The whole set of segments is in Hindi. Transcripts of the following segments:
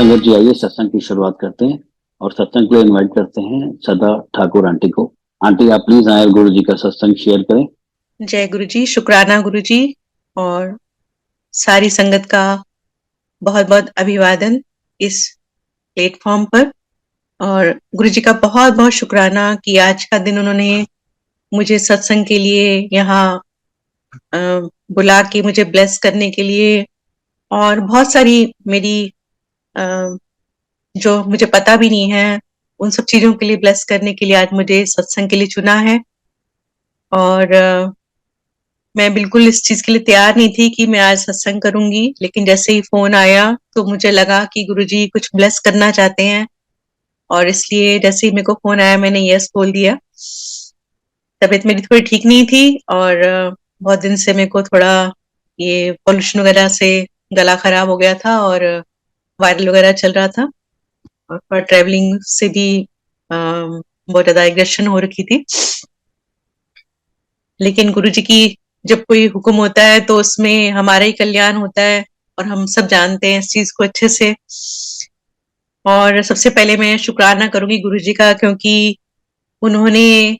संगत जी, आइए सत्संग की शुरुआत करते हैं और सत्संग के लिए इनवाइट करते हैं सदा ठाकुर आंटी को। आंटी, आप प्लीज आए, गुरु जी का सत्संग शेयर करें। जय गुरु जी, शुक्राना गुरु जी। और सारी संगत का बहुत बहुत अभिवादन इस प्लेटफॉर्म पर। और गुरु जी का बहुत बहुत शुक्राना कि आज का दिन उन्होंने मुझे सत्संग के लिए यहाँ अ, बुला के मुझे ब्लेस करने के लिए, और बहुत सारी मेरी अ, जो मुझे पता भी नहीं है उन सब चीजों के लिए ब्लेस करने के लिए आज मुझे सत्संग के लिए चुना है। और मैं बिल्कुल इस चीज के लिए तैयार नहीं थी कि मैं आज सत्संग करूंगी, लेकिन जैसे ही फोन आया तो मुझे लगा कि गुरुजी कुछ ब्लेस करना चाहते हैं, और इसलिए जैसे ही मेरे को फोन आया मैंने यस बोल दिया। तबीयत मेरी थोड़ी ठीक नहीं थी, और बहुत दिन से मेरे को थोड़ा ये पोल्यूशन वगैरह से गला खराब हो गया था, और वायरल वगैरह चल रहा था, और ट्रेवलिंग से भी बहुत ज्यादा एग्रेशन हो रखी थी। लेकिन गुरुजी की जब कोई हुक्म होता है तो उसमें हमारा ही कल्याण होता है, और हम सब जानते हैं इस चीज को अच्छे से। और सबसे पहले मैं शुक्राना करूंगी गुरुजी का, क्योंकि उन्होंने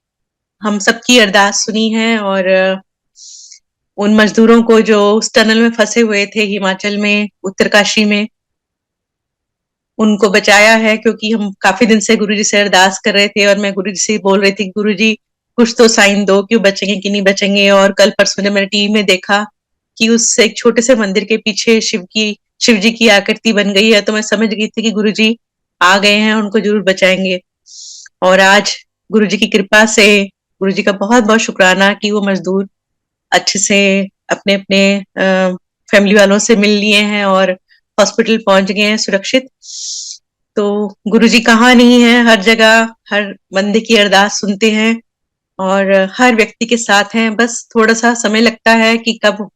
हम सबकी अरदास सुनी है, और उन मजदूरों को जो उस टनल में फंसे हुए थे हिमाचल में, उत्तरकाशी में, उनको बचाया है। क्योंकि हम काफी दिन से गुरुजी से अरदास कर रहे थे, और मैं गुरुजी से बोल रही थी, गुरुजी कुछ तो साइन दो, क्यों बचेंगे कि नहीं बचेंगे। और कल परसों जब मैंने टीवी में देखा कि उस एक छोटे से मंदिर के पीछे शिव जी की आकृति बन गई है, तो मैं समझ गई थी कि गुरुजी आ गए हैं, उनको जरूर बचाएंगे। और आज गुरुजी की कृपा से, गुरुजी का बहुत बहुत शुक्राना कि वो मजदूर अच्छे से अपने अपने फैमिली वालों से मिल लिए हैं और हॉस्पिटल पहुंच गए हैं सुरक्षित। तो गुरुजी कहाँ नहीं है, हर जगह हर बंदे की अरदास सुनते हैं, और हर व्यक्ति के साथ हैं। बस थोड़ा सा समय लगता है कि कब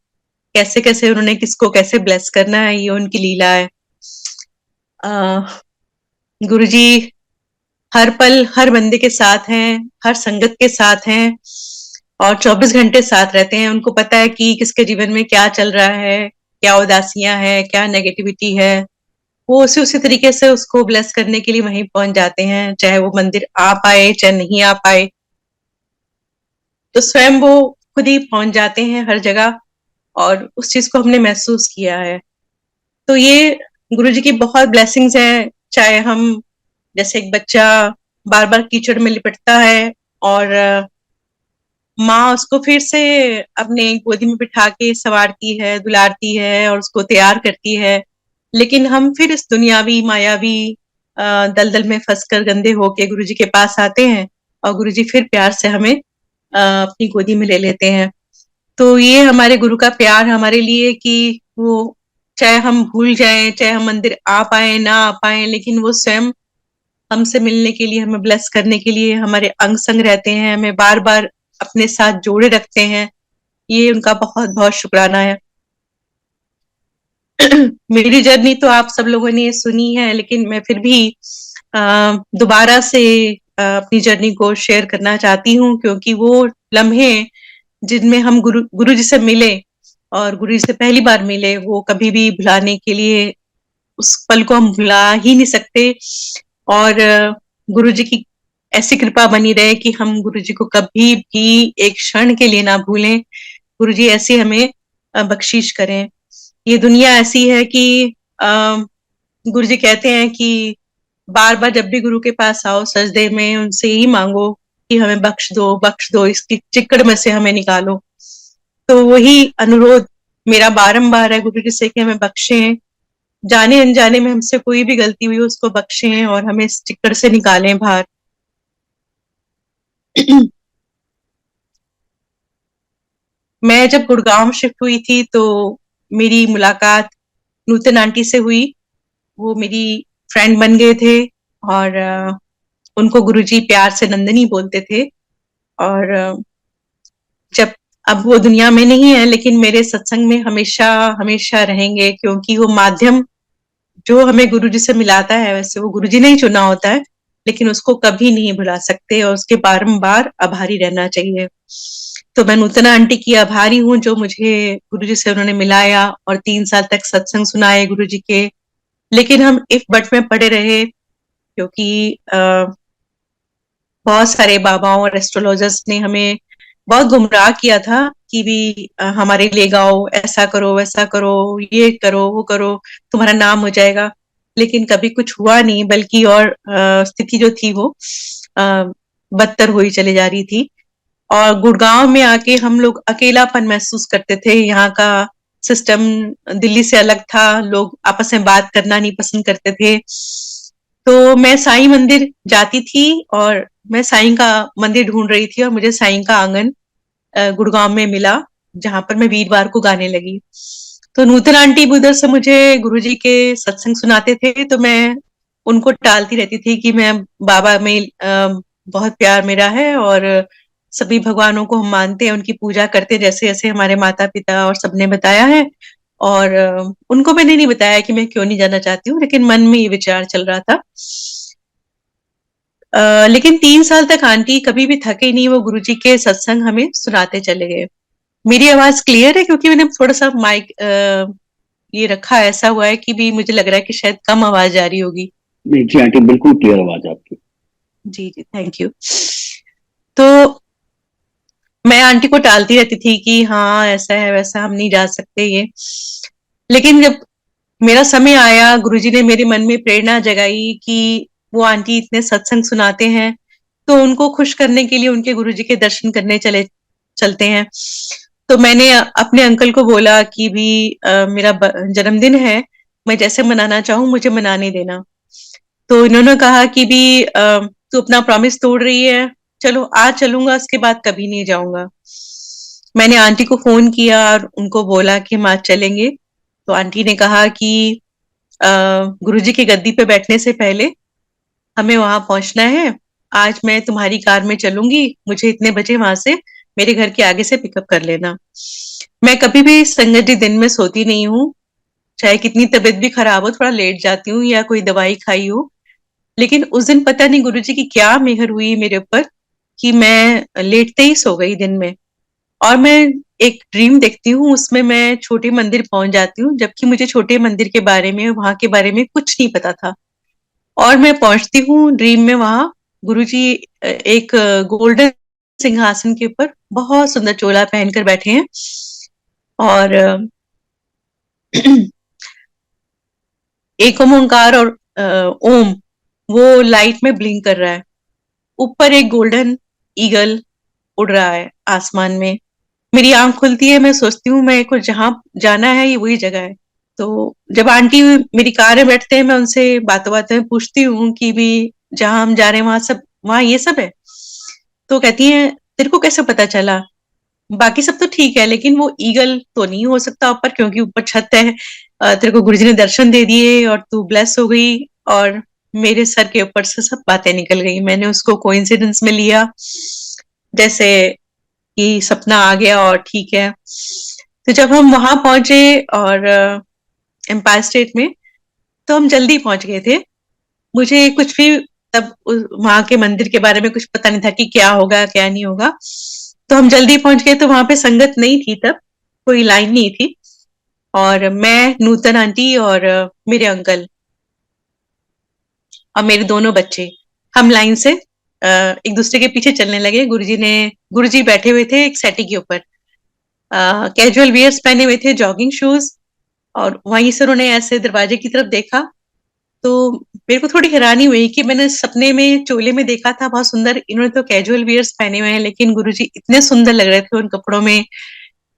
कैसे कैसे उन्होंने किसको कैसे ब्लेस करना है, ये उनकी लीला है। गुरुजी हर पल हर बंदे के साथ हैं, हर संगत के साथ हैं, और 24 घंटे साथ रहते हैं। उनको पता है कि किसके जीवन में क्या चल रहा है, क्या उदासियां है, क्या नेगेटिविटी है। वो उसी उसी तरीके से उसको ब्लेस करने के लिए वहीं पहुंच जाते हैं, चाहे वो मंदिर आ पाए चाहे नहीं आ पाए। तो स्वयं वो खुद ही पहुंच जाते हैं हर जगह, और उस चीज को हमने महसूस किया है। तो ये गुरुजी की बहुत ब्लेसिंग्स हैं। चाहे हम, जैसे एक बच्चा बार बार कीचड़ में लिपटता है, और माँ उसको फिर से अपने गोदी में बिठा के संवारती है, दुलारती है और उसको तैयार करती है। लेकिन हम फिर इस दुनियावी मायावी दलदल में फंसकर गंदे होके गुरुजी के पास आते हैं, और गुरुजी फिर प्यार से हमें अपनी गोदी में ले लेते हैं। तो ये हमारे गुरु का प्यार हमारे लिए कि वो, चाहे हम भूल जाएं, चाहे हम मंदिर आ पाए ना आ पाए, लेकिन वो स्वयं हमसे मिलने के लिए, हमें ब्लेस करने के लिए हमारे अंग संग रहते हैं, हमें बार बार अपने साथ जोड़े रखते हैं। ये उनका बहुत बहुत शुक्राना है। मेरी जर्नी तो आप सब लोगों ने सुनी है, लेकिन मैं फिर भी दोबारा से अपनी जर्नी को शेयर करना चाहती हूँ, क्योंकि वो लम्हे जिनमें हम गुरु जी से मिले, और गुरु जी से पहली बार मिले, वो कभी भी भुलाने के लिए, उस पल को हम भुला ही नहीं सकते। और गुरु जी की ऐसी कृपा बनी रहे कि हम गुरु जी को कभी भी एक क्षण के लिए ना भूलें। गुरु जी ऐसे हमें बख्शीश करें। ये दुनिया ऐसी है कि गुरु जी कहते हैं कि बार बार जब भी गुरु के पास आओ सजदे में उनसे ही मांगो कि हमें बख्श दो, इसकी चिक्कड़ में से हमें निकालो। तो वही अनुरोध मेरा बारंबार है गुरु जी से कि हमें बख्शें, जाने अनजाने में हमसे कोई भी गलती हुई उसको बख्शें और हमें इस चिक्कड़ से निकालें बाहर। मैं जब गुड़गांव शिफ्ट हुई थी तो मेरी मुलाकात नूतन आंटी से हुई। वो मेरी फ्रेंड बन गए थे, और उनको गुरुजी प्यार से नंदनी बोलते थे। और जब अब वो दुनिया में नहीं है, लेकिन मेरे सत्संग में हमेशा हमेशा रहेंगे, क्योंकि वो माध्यम जो हमें गुरुजी से मिलाता है, वैसे वो गुरुजी ने ही चुना होता है, लेकिन उसको कभी नहीं भुला सकते, और उसके बारंबार आभारी रहना चाहिए। तो मैं नूतना आंटी की आभारी हूँ, जो मुझे गुरुजी से उन्होंने मिलाया और 3 साल तक सत्संग सुनाए गुरुजी के। लेकिन हम इफ बट में पड़े रहे, क्योंकि बहुत सारे बाबाओं और एस्ट्रोलॉजर्स ने हमें बहुत गुमराह किया था कि भी हमारे ले गाओ, ऐसा करो वैसा करो, ये करो वो करो, तुम्हारा नाम हो जाएगा। लेकिन कभी कुछ हुआ नहीं, बल्कि और स्थिति जो थी वो बदतर हुई चली जा रही थी। और गुड़गांव में आके हम लोग अकेलापन महसूस करते थे। यहाँ का सिस्टम दिल्ली से अलग था, लोग आपस में बात करना नहीं पसंद करते थे। तो मैं साईं मंदिर जाती थी और मैं साईं का मंदिर ढूंढ रही थी, और मुझे साईं का आंगन गुड़गांव में मिला, जहां पर मैं वीरवार को गाने लगी। तो नूतन आंटी भी उधर से मुझे गुरुजी के सत्संग सुनाते थे, तो मैं उनको टालती रहती थी कि मैं बाबा में बहुत प्यार मेरा है, और सभी भगवानों को हम मानते हैं, उनकी पूजा करते हैं, जैसे जैसे हमारे माता पिता और सबने बताया है। और उनको मैंने नहीं बताया कि मैं क्यों नहीं जाना चाहती हूँ, लेकिन मन में ये विचार चल रहा था। लेकिन 3 साल तक आंटी कभी भी थके नहीं, वो गुरुजी के सत्संग हमें सुनाते चले गए। मेरी आवाज क्लियर है? क्योंकि मैंने थोड़ा सा माइक ये रखा, ऐसा हुआ है कि भी मुझे लग रहा है कि शायद कम आवाज आ रही होगी। नहीं जी आंटी, बिल्कुल क्लियर आवाज आपकी। जी जी, थैंक यू। तो मैं आंटी को टालती रहती थी कि हाँ ऐसा है वैसा, हम नहीं जा सकते ये। लेकिन जब मेरा समय आया, गुरुजी ने मेरे मन में प्रेरणा जगाई कि वो आंटी इतने सत्संग सुनाते हैं, तो उनको खुश करने के लिए उनके गुरुजी के दर्शन करने चलते हैं। तो मैंने अपने अंकल को बोला कि भी मेरा जन्मदिन है, मैं जैसे मनाना चाहूँ मुझे मनाने देना। तो इन्होंने कहा कि भी तू अपना प्रॉमिस तोड़ रही है, चलो आज चलूंगा, उसके बाद कभी नहीं जाऊंगा। मैंने आंटी को फोन किया और उनको बोला कि हम आज चलेंगे। तो आंटी ने कहा कि गुरुजी की गद्दी पे बैठने से पहले हमें वहां पहुंचना है। आज मैं तुम्हारी कार में चलूंगी, मुझे इतने बजे वहां से मेरे घर के आगे से पिकअप कर लेना। मैं कभी भी संगत जी दिन में सोती नहीं हूँ, चाहे कितनी तबीयत भी खराब हो, थोड़ा लेट जाती हूँ या कोई दवाई खाई हो। लेकिन उस दिन पता नहीं गुरुजी की क्या मेहर हुई मेरे ऊपर कि मैं लेटते ही सो गई दिन में। और मैं एक ड्रीम देखती हूँ, उसमें मैं छोटे मंदिर पहुंच जाती हूँ, जबकि मुझे छोटे मंदिर के बारे में, वहां के बारे में कुछ नहीं पता था। और मैं पहुंचती हूँ ड्रीम में, वहां गुरुजी एक गोल्डन सिंहासन के ऊपर बहुत सुंदर चोला पहनकर बैठे हैं। और एक ओमकार और ओम वो लाइट में ब्लिंक कर रहा है। ऊपर एक गोल्डन ईगल उड़ रहा है आसमान में। मेरी आंख खुलती है, मैं सोचती हूँ मैं को जहां जाना है ये वही जगह है। तो जब आंटी मेरी कार में बैठते हैं, मैं उनसे बातों बातों में पूछती हूँ कि भी जहां हम जा रहे हैं वहां सब, वहां ये सब है? तो कहती हैं तेरे को कैसे पता चला? बाकी सब तो ठीक है, लेकिन वो ईगल तो नहीं हो सकता ऊपर, क्योंकि ऊपर छत है। तेरे को गुरुजी ने दर्शन दे दिए और तू ब्लेस हो गई। और मेरे सर के ऊपर से सब बातें निकल गई। मैंने उसको कोइंसिडेंस में लिया, जैसे कि सपना आ गया और ठीक है। तो जब हम वहां पहुंचे और एम्पायर स्टेट में, तो हम जल्दी पहुंच गए थे। मुझे कुछ भी तब वहां के मंदिर के बारे में कुछ पता नहीं था कि क्या होगा क्या नहीं होगा। तो हम जल्दी पहुंच गए, तो वहां पे संगत नहीं थी तब, कोई लाइन नहीं थी। और मैं, नूतन आंटी और मेरे अंकल और मेरे दोनों बच्चे, हम लाइन से एक दूसरे के पीछे चलने लगे। गुरुजी बैठे हुए थे एक सेटी के ऊपर, कैजुअल वियर्स पहने हुए थे, जॉगिंग शूज। और वहीं से उन्होंने ऐसे दरवाजे की तरफ देखा। तो मेरे को थोड़ी हैरानी हुई कि मैंने सपने में चोले में देखा था बहुत सुंदर, इन्होंने तो कैजुअल वियर्स पहने हुए हैं, लेकिन गुरुजी इतने सुंदर लग रहे थे उन कपड़ों में।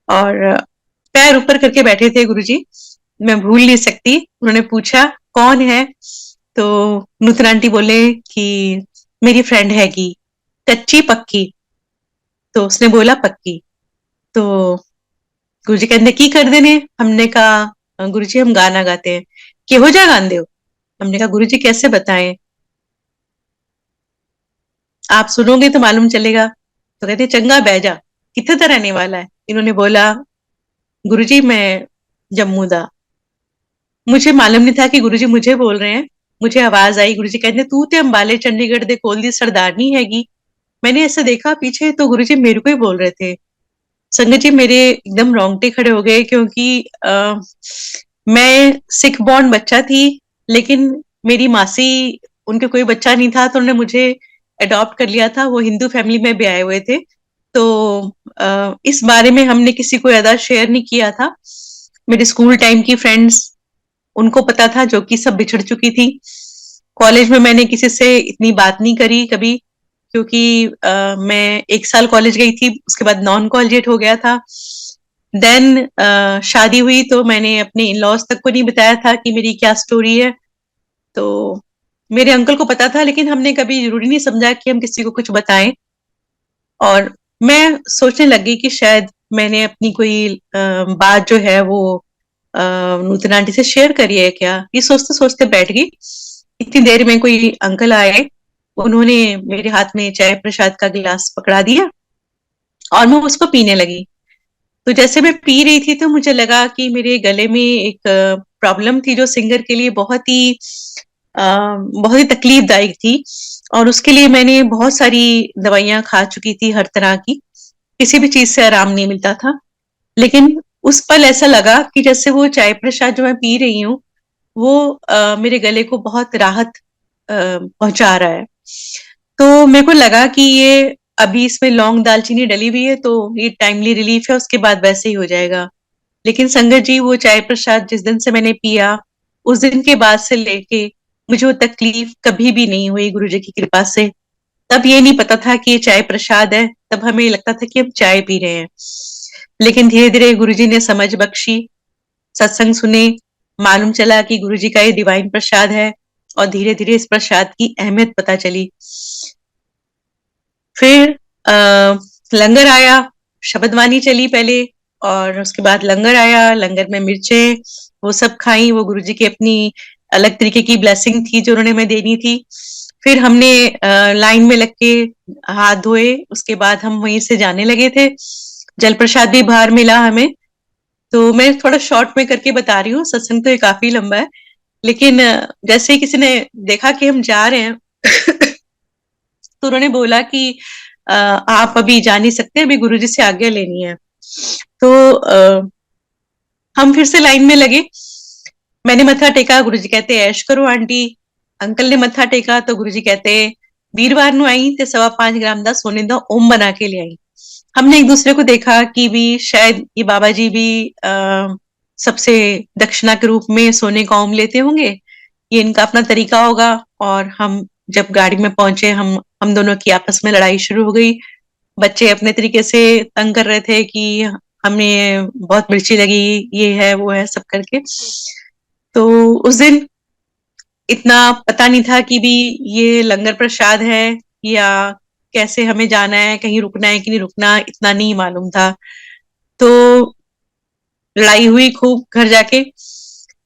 और पैर ऊपर करके बैठे थे गुरुजी, मैं भूल नहीं सकती। उन्होंने पूछा कौन है? तो नूतन आंटी बोले कि मेरी फ्रेंड हैगी, कच्ची पक्की। तो उसने बोला पक्की। तो गुरुजी कहते की कर देने। हमने कहा गुरुजी हम गाना गाते हैं। केहो जा गांदे हो? हमने कहा गुरुजी कैसे बताएं, आप सुनोगे तो मालूम चलेगा। तो कहते चंगा बह जा, कितने तरह रहने वाला है? इन्होंने बोला गुरुजी मैं जम्मू दा। मुझे मालूम नहीं था कि गुरुजी मुझे बोल रहे हैं। मुझे आवाज आई, गुरुजी कहते तू ते अंबाले चंडीगढ़ दे कोल दी सरदारनी हैगी। मैंने ऐसे देखा पीछे, तो गुरुजी मेरे को ही बोल रहे थे। संगत जी मेरे एकदम रोंगटे खड़े हो गए, क्योंकि मैं सिख बॉर्न बच्चा थी, लेकिन मेरी मासी, उनके कोई बच्चा नहीं था तो उन्होंने मुझे अडॉप्ट कर लिया था। वो हिंदू फैमिली में भी आए हुए थे, तो इस बारे में हमने किसी को ज्यादा शेयर नहीं किया था। मेरे स्कूल टाइम की फ्रेंड्स, उनको पता था, जो कि सब बिछड़ चुकी थी। कॉलेज में मैंने किसी से इतनी बात नहीं करी कभी, क्योंकि मैं 1 साल कॉलेज गई थी, उसके बाद नॉन कॉलेजिएट हो गया था। देन शादी हुई तो मैंने अपने इन लॉज तक को नहीं बताया था कि मेरी क्या स्टोरी है। तो मेरे अंकल को पता था, लेकिन हमने कभी जरूरी नहीं समझा कि हम किसी को कुछ बताएं। और मैं सोचने लगी कि शायद मैंने अपनी कोई बात जो है वो नूतन आंटी से शेयर करी है क्या, ये सोचते सोचते बैठ गई। इतनी देर में कोई अंकल आए, उन्होंने मेरे हाथ में चाय प्रसाद का गिलास पकड़ा दिया और मैं उसको पीने लगी। तो जैसे मैं पी रही थी तो मुझे लगा कि मेरे गले में एक प्रॉब्लम थी, जो सिंगर के लिए बहुत ही तकलीफदायक थी। और उसके लिए मैंने बहुत सारी दवाइयां खा चुकी थी, हर तरह की, किसी भी चीज से आराम नहीं मिलता था। लेकिन उस पल ऐसा लगा कि जैसे वो चाय प्रसाद जो मैं पी रही हूँ, वो मेरे गले को बहुत राहत पहुंचा रहा है। तो मेरे को लगा कि ये अभी इसमें लौंग दालचीनी डली हुई है, तो ये टाइमली रिलीफ है, उसके बाद वैसे ही हो जाएगा। लेकिन संगत जी, वो चाय प्रसाद जिस दिन से मैंने पिया, उस दिन के बाद से लेके मुझे वो तकलीफ कभी भी नहीं हुई, गुरु जी की कृपा से। तब ये नहीं पता था कि ये चाय प्रसाद है, तब हमें लगता था कि हम चाय पी रहे हैं। लेकिन धीरे धीरे गुरु जी ने समझ बख्शी, सत्संग सुने, मालूम चला कि गुरु जी का ये डिवाइन प्रसाद है, और धीरे धीरे इस प्रसाद की अहमियत पता चली। फिर लंगर आया, शबदवाणी चली पहले, और उसके बाद लंगर आया। लंगर में मिर्चें वो सब खाई, वो गुरुजी की अपनी अलग तरीके की ब्लेसिंग थी जो उन्होंने मैं देनी थी। फिर हमने लाइन में लग के हाथ धोए, उसके बाद हम वहीं से जाने लगे थे। जल प्रसाद भी बाहर मिला हमें। तो मैं थोड़ा शॉर्ट में करके बता रही हूँ, सत्संग तो ये काफी लंबा है। लेकिन जैसे ही किसी ने देखा कि हम जा रहे हैं तो उन्होंने बोला कि आप अभी जा नहीं सकते, अभी गुरुजी से आज्ञा लेनी है। तो हम फिर से लाइन में लगे। मैंने मत्था टेका, गुरुजी कहते ऐश करो आंटी। अंकल ने मत्था टेका तो गुरुजी कहते वीरवार नु आई ते 5.25 ग्राम का सोने का ओम बना के ले आई। हमने एक दूसरे को देखा कि भी शायद ये बाबा जी भी सबसे दक्षिणा के रूप में सोने का ओम लेते होंगे, ये इनका अपना तरीका होगा। और हम जब गाड़ी में पहुंचे, हम दोनों की आपस में लड़ाई शुरू हो गई। बच्चे अपने तरीके से तंग कर रहे थे कि हमें बहुत मिर्ची लगी, ये है वो है सब करके। तो उस दिन इतना पता नहीं था कि भी ये लंगर प्रसाद है या कैसे हमें जाना है, कहीं रुकना है कि नहीं रुकना, इतना नहीं मालूम था। तो लड़ाई हुई खूब घर जाके।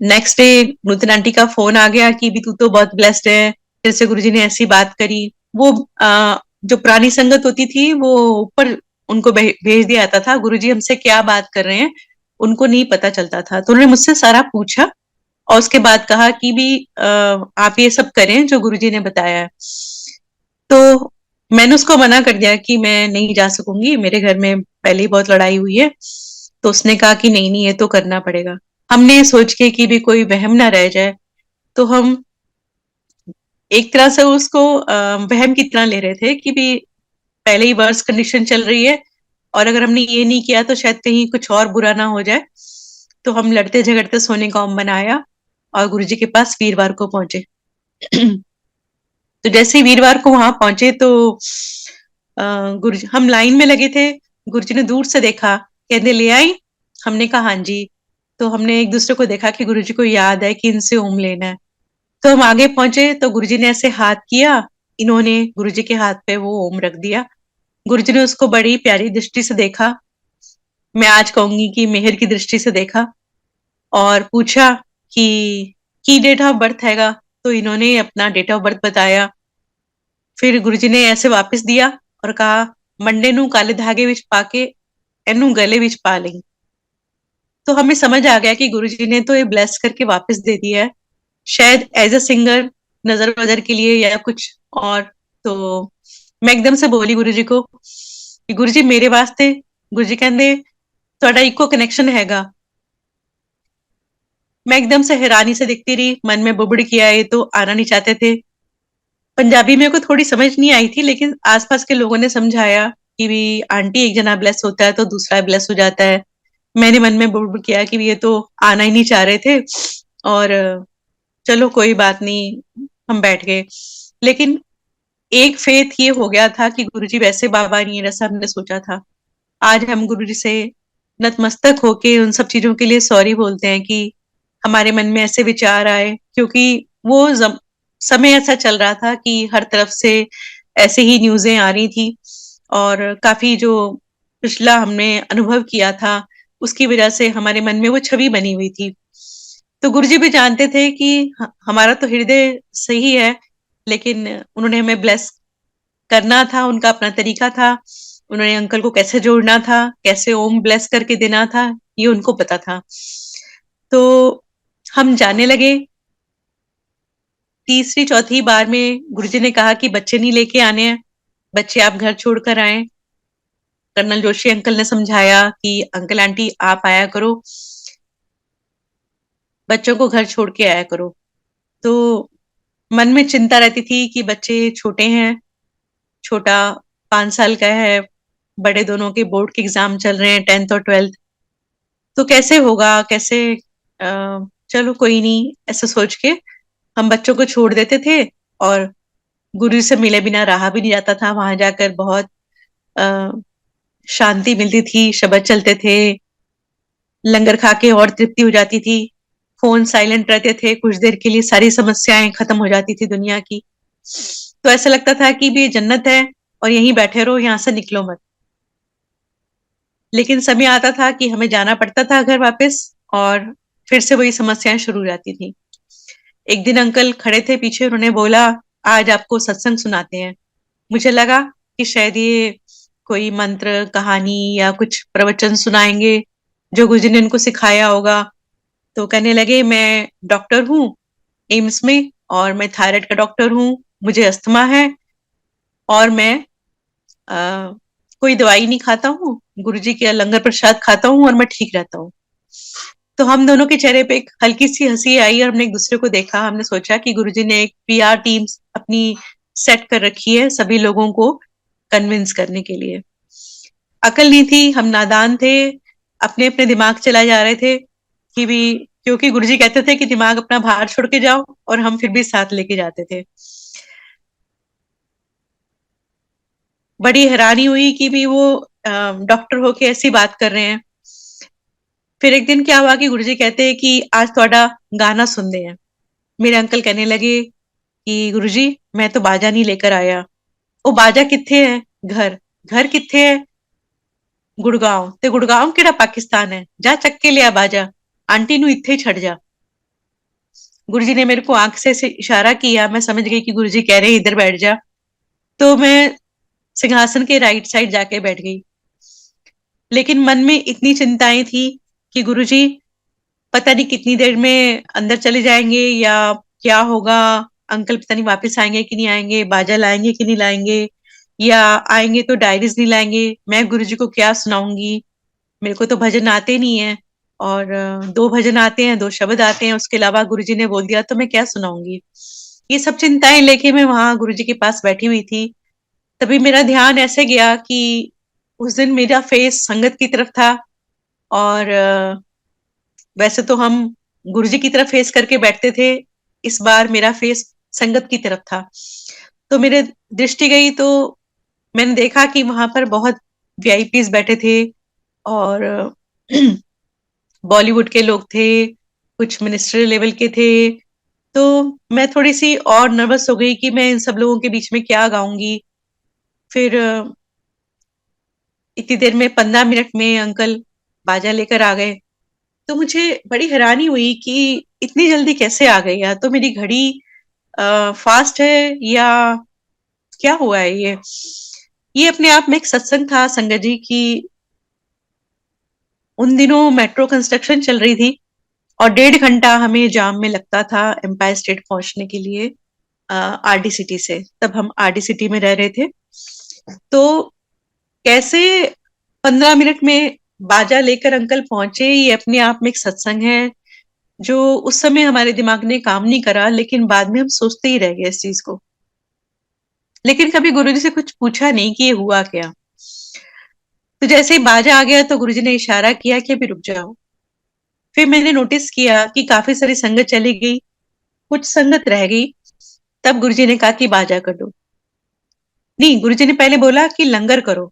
नेक्स्ट डे नूतन आंटी का फोन आ गया कि भी तू तो बहुत ब्लेस्ड है, फिर से गुरुजी ने ऐसी बात करी। वो जो पुरानी संगत होती थी वो ऊपर उनको भेज दिया जाता था, गुरुजी हमसे क्या बात कर रहे हैं उनको नहीं पता चलता था। तो उन्होंने मुझसे सारा पूछा और उसके बाद कहा कि भी आप ये सब करें जो गुरुजी ने बताया है। तो मैंने उसको मना कर दिया कि मैं नहीं जा सकूंगी, मेरे घर में पहले ही बहुत लड़ाई हुई है। तो उसने कहा कि नहीं नहीं, ये तो करना पड़ेगा। हमने सोच के कि भी कोई वहम ना रह जाए, तो हम एक तरह से उसको वहम की तरह ले रहे थे कि भी पहले ही वर्स कंडीशन चल रही है, और अगर हमने ये नहीं किया तो शायद कहीं कुछ और बुरा ना हो जाए। तो हम लड़ते झगड़ते सोने का ओम बनाया और गुरुजी के पास वीरवार को पहुंचे। तो जैसे ही वीरवार को वहां पहुंचे तो गुरुजी, हम लाइन में लगे थे, गुरुजी ने दूर से देखा, कहते ले आई। हमने कहा हाँ जी। तो हमने एक दूसरे को देखा कि गुरुजी को याद है कि इनसे ओम लेना है। तो हम आगे पहुंचे तो गुरुजी ने ऐसे हाथ किया, इन्होंने गुरुजी के हाथ पे वो ओम रख दिया। गुरुजी ने उसको बड़ी प्यारी दृष्टि से देखा, मैं आज कहूंगी कि मेहर की दृष्टि से देखा, और पूछा कि डेट ऑफ बर्थ हैगा। तो इन्होंने अपना डेट ऑफ बर्थ बताया। फिर गुरुजी ने ऐसे वापस दिया और कहा मंडे नू काले धागे विच पाके एनू गले विच पा ली। तो हमें समझ आ गया कि गुरुजी ने तो ये ब्लेस करके वापस दे दिया है, शायद एज अ सिंगर, नजर वजर के लिए या कुछ और। तो मैं एकदम से बोली गुरुजी को कि गुरुजी मेरे वास्ते। गुरुजी कहते ਤੁਹਾਡਾ ਇੱਕੋ कनेक्शन हैगा। मैं एकदम से हैरानी से देखती रही, मन में बुबड़ किया ये तो आना नहीं चाहते थे। पंजाबी मेरे को थोड़ी समझ नहीं आई थी, लेकिन आसपास के लोगों ने समझाया कि भी आंटी एक जना ब्लेस होता है तो दूसरा ब्लेस हो जाता है। मैंने मन में बुड़बुड़ किया कि ये तो आना ही नहीं चाह रहे थे, और चलो कोई बात नहीं, हम बैठ गए। लेकिन एक फेथ ये हो गया था कि गुरुजी वैसे बाबा नहीं है जैसा हमने सोचा था। आज हम गुरुजी से नतमस्तक होके उन सब चीजों के लिए सॉरी बोलते हैं कि हमारे मन में ऐसे विचार आए, क्योंकि वो समय ऐसा चल रहा था कि हर तरफ से ऐसे ही न्यूज़ें आ रही थी, और काफी जो पिछला हमने अनुभव किया था उसकी वजह से हमारे मन में वो छवि बनी हुई थी। तो गुरुजी भी जानते थे कि हमारा तो हृदय सही है, लेकिन उन्होंने हमें ब्लेस करना था, उनका अपना तरीका था। उन्होंने अंकल को कैसे जोड़ना था, कैसे ओम ब्लेस करके देना था, ये उनको पता था। तो हम जाने लगे। तीसरी चौथी बार में गुरुजी ने कहा कि बच्चे नहीं लेके आने हैं, बच्चे आप घर छोड़कर आए। कर्नल जोशी अंकल ने समझाया कि अंकल आंटी आप आया करो, बच्चों को घर छोड़ के आया करो। तो मन में चिंता रहती थी कि बच्चे छोटे हैं, छोटा 5 साल का है, बड़े दोनों के बोर्ड के एग्जाम चल रहे हैं, 10th और 12th। तो कैसे होगा, कैसे चलो कोई नहीं, ऐसा सोच के हम बच्चों को छोड़ देते थे। और गुरु से मिले बिना रहा भी नहीं जाता था। वहां जाकर बहुत अ, शांति मिलती थी, शब्द चलते थे, लंगर खा के और तृप्ति हो जाती थी। फोन साइलेंट रहते थे, कुछ देर के लिए सारी समस्याएं खत्म हो जाती थी दुनिया की। तो ऐसा लगता था कि भी ये जन्नत है और यहीं बैठे रहो, यहां से निकलो मत। लेकिन समय आता था कि हमें जाना पड़ता था घर वापस, और फिर से वही समस्याएं शुरू हो जाती थी। एक दिन अंकल खड़े थे पीछे, उन्होंने बोला आज आपको सत्संग सुनाते हैं। मुझे लगा कि शायद ये कोई मंत्र कहानी या कुछ प्रवचन सुनाएंगे जो गुरुजी ने इनको सिखाया होगा। तो कहने लगे मैं डॉक्टर हूँ एम्स में, और मैं थायराइड का डॉक्टर हूँ, मुझे अस्थमा है, और मैं आ, कोई दवाई नहीं खाता हूँ, गुरुजी के लंगर प्रसाद खाता हूँ और मैं ठीक रहता हूँ। तो हम दोनों के चेहरे पे एक हल्की सी हंसी आई और हमने एक दूसरे को देखा। हमने सोचा कि गुरुजी ने एक पीआर टीम अपनी सेट कर रखी है सभी लोगों को कन्विंस करने के लिए। अकल नहीं थी, हम नादान थे, अपने अपने दिमाग चलाए जा रहे थे कि भी, क्योंकि गुरुजी कहते थे कि दिमाग अपना बाहर छोड़ के जाओ, और हम फिर भी साथ लेके जाते थे। बड़ी हैरानी हुई कि भी वो डॉक्टर होके ऐसी बात कर रहे हैं। फिर एक दिन क्या हुआ कि गुरुजी कहते हैं कि आज थोड़ा गाना सुनते हैं। मेरे अंकल कहने लगे कि गुरुजी मैं तो बाजा नहीं लेकर आया। वो बाजा किथे है? घर। घर किथे है? गुड़गांव। ते गुड़गांव केड़ा पाकिस्तान है? जा चक के लिया बाजा, आंटी नु इथे ही छड़ जा। गुरुजी ने मेरे को आंख से इशारा किया, मैं समझ गई कि गुरुजी कह रहे हैं इधर बैठ जा। तो मैं सिंहासन के राइट साइड जाके बैठ गई। लेकिन मन में इतनी चिंताएं थी कि गुरुजी पता नहीं कितनी देर में अंदर चले जाएंगे या क्या होगा, अंकल पता नहीं वापस आएंगे कि नहीं आएंगे, बाजा लाएंगे कि नहीं लाएंगे, या आएंगे तो डायरीज नहीं लाएंगे, मैं गुरुजी को क्या सुनाऊंगी। मेरे को तो भजन आते नहीं है, और 2 भजन आते हैं, 2 शब्द आते हैं, उसके अलावा गुरुजी ने बोल दिया तो मैं क्या सुनाऊंगी। ये सब चिंताएं लेके मैं वहां गुरुजी के पास बैठी हुई थी। तभी मेरा ध्यान ऐसे गया कि उस दिन मेरा फेस संगत की तरफ था, और वैसे तो हम गुरुजी की तरफ फेस करके बैठते थे, इस बार मेरा फेस संगत की तरफ था। तो मेरे दृष्टि गई तो मैंने देखा कि वहां पर बहुत वीआईपीज बैठे थे, और बॉलीवुड के लोग थे, कुछ मिनिस्ट्री लेवल के थे। तो मैं थोड़ी सी और नर्वस हो गई कि मैं इन सब लोगों के बीच में क्या गाऊंगी। फिर इतनी देर में 15 मिनट में अंकल बाजा लेकर आ गए। तो मुझे बड़ी हैरानी हुई कि इतनी जल्दी कैसे आ गए, या तो मेरी घड़ी फास्ट है या क्या हुआ है ये अपने आप में एक सत्संग था संगत जी की। उन दिनों मेट्रो कंस्ट्रक्शन चल रही थी, और 1.5 घंटा हमें जाम में लगता था एम्पायर स्टेट पहुंचने के लिए आरडी सिटी से। तब हम आरडी सिटी में रह रहे थे। तो कैसे 15 मिनट में बाजा लेकर अंकल पहुंचे, ये अपने आप में एक सत्संग है। जो उस समय हमारे दिमाग ने काम नहीं करा, लेकिन बाद में हम सोचते ही रह गए इस चीज को। लेकिन कभी गुरुजी से कुछ पूछा नहीं कि ये हुआ क्या। तो जैसे ही बाजा आ गया तो गुरुजी ने इशारा किया कि अभी रुक जाओ। फिर मैंने नोटिस किया कि काफी सारी संगत चली गई, कुछ संगत रह गई। तब गुरुजी ने कहा कि बाजा कर दो। नहीं, गुरुजी ने पहले बोला कि लंगर करो।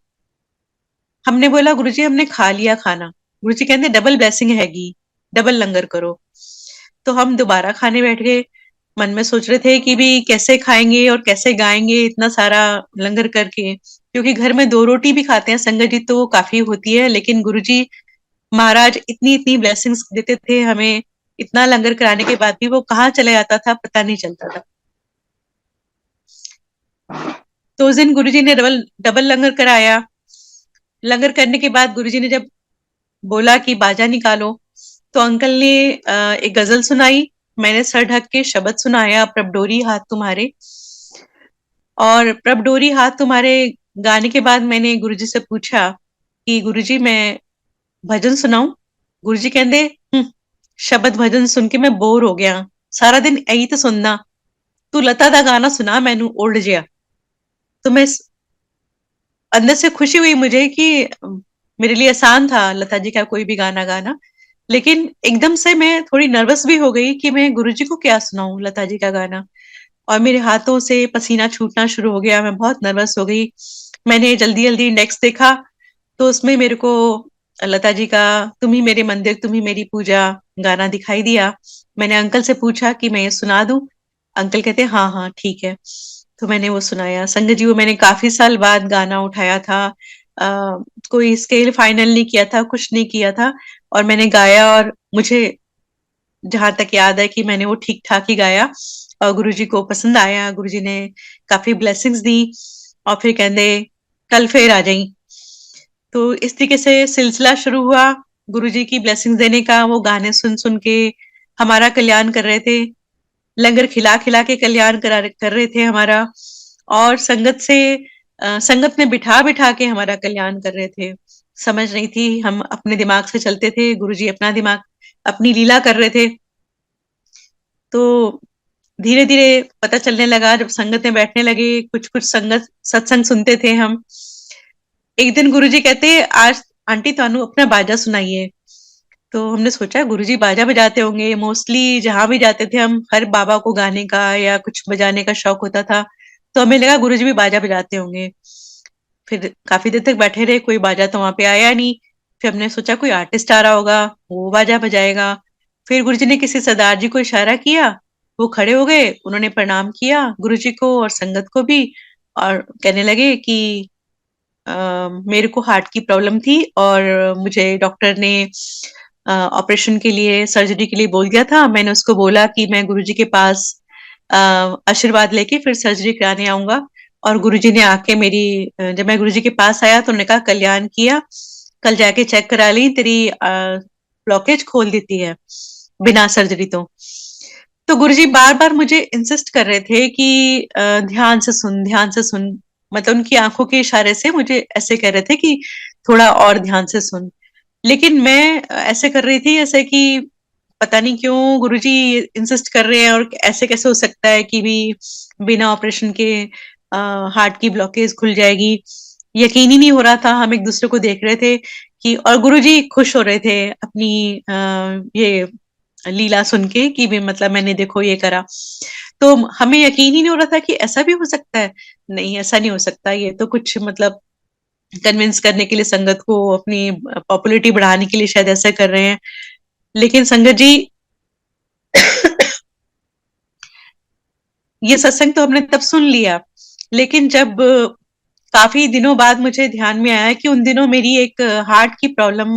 हमने बोला गुरुजी हमने खा लिया खाना। गुरुजी कहते डबल ब्लेसिंग हैगी, डबल लंगर करो। तो हम दोबारा खाने बैठ गए। मन में सोच रहे थे कि भी कैसे खाएंगे और कैसे गाएंगे इतना सारा लंगर करके, क्योंकि घर में 2 रोटी भी खाते हैं संगत जी तो वो काफी होती है, लेकिन गुरुजी महाराज इतनी इतनी ब्लेसिंग्स देते थे हमें। इतना लंगर कराने के बाद भी वो कहाँ चले जाता था पता नहीं चलता था। तो उस दिन गुरुजी ने डबल डबल लंगर कराया। लंगर करने के बाद गुरुजी ने जब बोला कि बाजा निकालो, तो अंकल ने एक गजल सुनाई। मैंने सर ढक के शब्द सुनाया, प्रभ डोरी हाथ तुम्हारे। और प्रभ डोरी हाथ तुम्हारे गाने के बाद मैंने गुरुजी से पूछा कि गुरुजी मैं भजन सुनाऊं। गुरुजी कहते शब्द भजन सुन के मैं बोर हो गया, सारा दिन यही तो सुनना, तू लता दा गाना सुना मैनू ओल्ड जिया। तो मैं अंदर से खुशी हुई मुझे कि मेरे लिए आसान था लता जी का कोई भी गाना गाना। लेकिन एकदम से मैं थोड़ी नर्वस भी हो गई कि मैं गुरुजी को क्या सुनाऊं लता जी का गाना। और मेरे हाथों से पसीना छूटना शुरू हो गया, मैं बहुत नर्वस हो गई। मैंने जल्दी जल्दी इंडेक्स देखा, तो उसमें मेरे को लता जी का तुम ही मेरे मंदिर तुम ही मेरी पूजा गाना दिखाई दिया। मैंने अंकल से पूछा कि मैं ये सुना दूं। अंकल कहते हाँ हाँ ठीक है। तो मैंने वो सुनाया संगत जी। वो मैंने काफी साल बाद गाना उठाया था। आ, कोई स्केल फाइनल नहीं किया था, कुछ नहीं किया था। और मैंने गाया, और मुझे जहां तक याद है कि मैंने वो ठीक ठाक ही गाया। और गुरुजी को पसंद आया, गुरुजी ने काफी ब्लेसिंग्स दी। और फिर कहते कल फिर आ जाई। तो इस तरीके से सिलसिला शुरू हुआ गुरुजी की ब्लेसिंग्स देने का। वो गाने सुन सुन के हमारा कल्याण कर रहे थे, लंगर खिला खिला के कल्याण कर रहे थे हमारा। और संगत से संगत में बिठा बिठा के हमारा कल्याण कर रहे थे। समझ नहीं थी, हम अपने दिमाग से चलते थे, गुरुजी अपना दिमाग अपनी लीला कर रहे थे। तो धीरे धीरे पता चलने लगा, जब संगत में बैठने लगे, कुछ कुछ संगत सत्संग सुनते थे हम। एक दिन गुरुजी कहते आज आंटी तानू अपना बाजा सुनाइए। तो हमने सोचा गुरुजी बाजा बजाते होंगे, मोस्टली जहां भी जाते थे हम हर बाबा को गाने का या कुछ बजाने का शौक होता था। तो हमें लगा गुरुजी भी बाजा बजाते होंगे। फिर काफी देर तक बैठे रहे, कोई बाजा तो वहां पे आया नहीं। फिर हमने सोचा कोई आर्टिस्ट आ रहा होगा, वो बाजा बजाएगा। फिर गुरुजी ने किसी सरदार जी को इशारा किया, वो खड़े हो गए, उन्होंने प्रणाम किया गुरुजी को और संगत को भी। और कहने लगे कि मेरे को हार्ट की प्रॉब्लम थी और मुझे डॉक्टर ने ऑपरेशन के लिए सर्जरी के लिए बोल दिया था। मैंने उसको बोला कि मैं गुरुजी के पास आशीर्वाद लेके फिर सर्जरी कराने आऊंगा। और गुरुजी ने आके मेरी जब मैं गुरुजी के पास आया तो उन्होंने कहा कल्याण किया, कल जाके चेक करा ली, तेरी ब्लॉकेज खोल देती है बिना सर्जरी। तो गुरुजी बार बार मुझे इंसिस्ट कर रहे थे कि ध्यान से सुन, ध्यान से सुन। मतलब उनकी आंखों के इशारे से मुझे ऐसे कह रहे थे कि थोड़ा और ध्यान से सुन। लेकिन मैं ऐसे कर रही थी ऐसे कि पता नहीं क्यों गुरुजी इंसिस्ट कर रहे हैं, और ऐसे कैसे हो सकता है कि भी बिना ऑपरेशन के हार्ट की ब्लॉकेज खुल जाएगी। यकीन ही नहीं हो रहा था। हम एक दूसरे को देख रहे थे कि, और गुरुजी खुश हो रहे थे अपनी ये लीला सुन के कि भी मतलब मैंने देखो ये करा। तो हमें यकीन ही नहीं हो रहा था कि ऐसा भी हो सकता है। नहीं, ऐसा नहीं हो सकता, ये तो कुछ मतलब कन्विंस करने के लिए, संगत को अपनी पॉपुलैरिटी बढ़ाने के लिए शायद ऐसा कर रहे हैं। लेकिन संगत जी ये सत्संग तो हमने तब सुन लिया, लेकिन जब काफी दिनों बाद मुझे ध्यान में आया कि उन दिनों मेरी एक हार्ट की प्रॉब्लम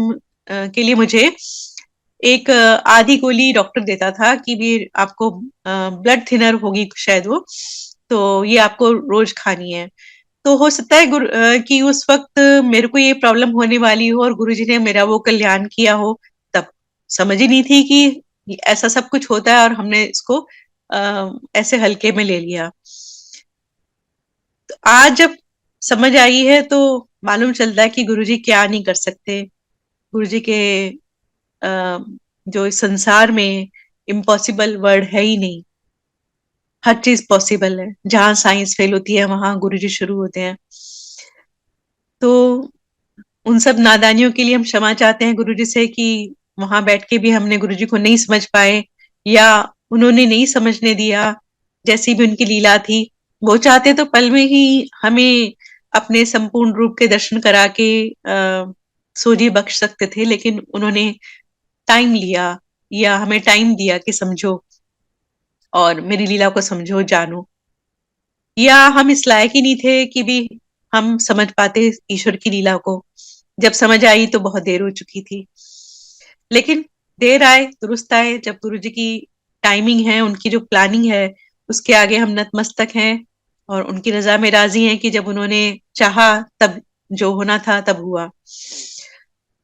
के लिए मुझे एक आधी गोली डॉक्टर देता था कि भी आपको ब्लड थिनर होगी शायद वो, तो ये आपको रोज खानी है। तो हो सकता है कि उस वक्त मेरे को ये प्रॉब्लम होने वाली हो और गुरुजी ने मेरा वो कल्याण किया हो। तब समझ ही नहीं थी कि ऐसा सब कुछ होता है, और हमने इसको ऐसे हल्के में ले लिया। तो आज जब समझ आई है तो मालूम चलता है कि गुरुजी क्या नहीं कर सकते। गुरुजी के जो इस संसार में इम्पॉसिबल वर्ड है ही नहीं, हर चीज पॉसिबल है। जहां साइंस फेल होती है वहां गुरुजी शुरू होते हैं। तो उन सब नादानियों के लिए हम क्षमा चाहते हैं गुरुजी से कि वहां बैठ के भी हमने गुरुजी को नहीं समझ पाए, या उन्होंने नहीं समझने दिया। जैसी भी उनकी लीला थी, वो चाहते तो पल में ही हमें अपने संपूर्ण रूप के दर्शन करा के सोझी बख्श सकते थे, लेकिन उन्होंने टाइम लिया, या हमें टाइम दिया कि समझो और मेरी लीला को समझो, जानो। या हम इस लायक ही नहीं थे कि भी हम समझ पाते ईश्वर की लीला को। जब समझ आई तो बहुत देर हो चुकी थी। लेकिन देर आए दुरुस्त आए, जब गुरु जी की टाइमिंग है, उनकी जो प्लानिंग है, उसके आगे हम नतमस्तक हैं और उनकी रजा में राजी हैं कि जब उन्होंने चाहा तब जो होना था तब हुआ।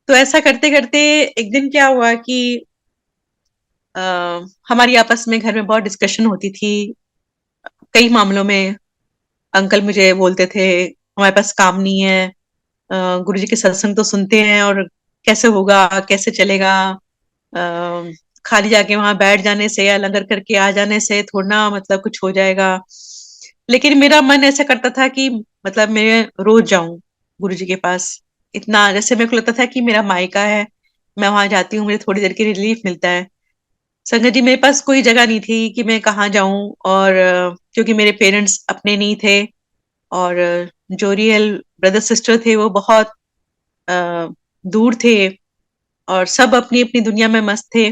तो ऐसा करते करते एक दिन क्या हुआ कि आ, हमारी आपस में घर में बहुत डिस्कशन होती थी कई मामलों में। अंकल मुझे बोलते थे हमारे पास काम नहीं है, गुरुजी के सत्संग तो सुनते हैं और कैसे होगा, कैसे चलेगा, खाली जाके वहां बैठ जाने से या लंगर करके आ जाने से थोड़ा ना मतलब कुछ हो जाएगा। लेकिन मेरा मन ऐसा करता था कि मतलब मैं रोज जाऊं गुरुजी के पास। इतना जैसे मेरे को लगता था कि मेरा मायका है, मैं वहां जाती हूँ, मुझे थोड़ी देर की रिलीफ मिलता है। संगत जी, मेरे पास कोई जगह नहीं थी कि मैं कहाँ जाऊं, और क्योंकि मेरे पेरेंट्स अपने नहीं थे, और जो रियल ब्रदर सिस्टर थे वो बहुत अ, दूर थे, और सब अपनी अपनी दुनिया में मस्त थे।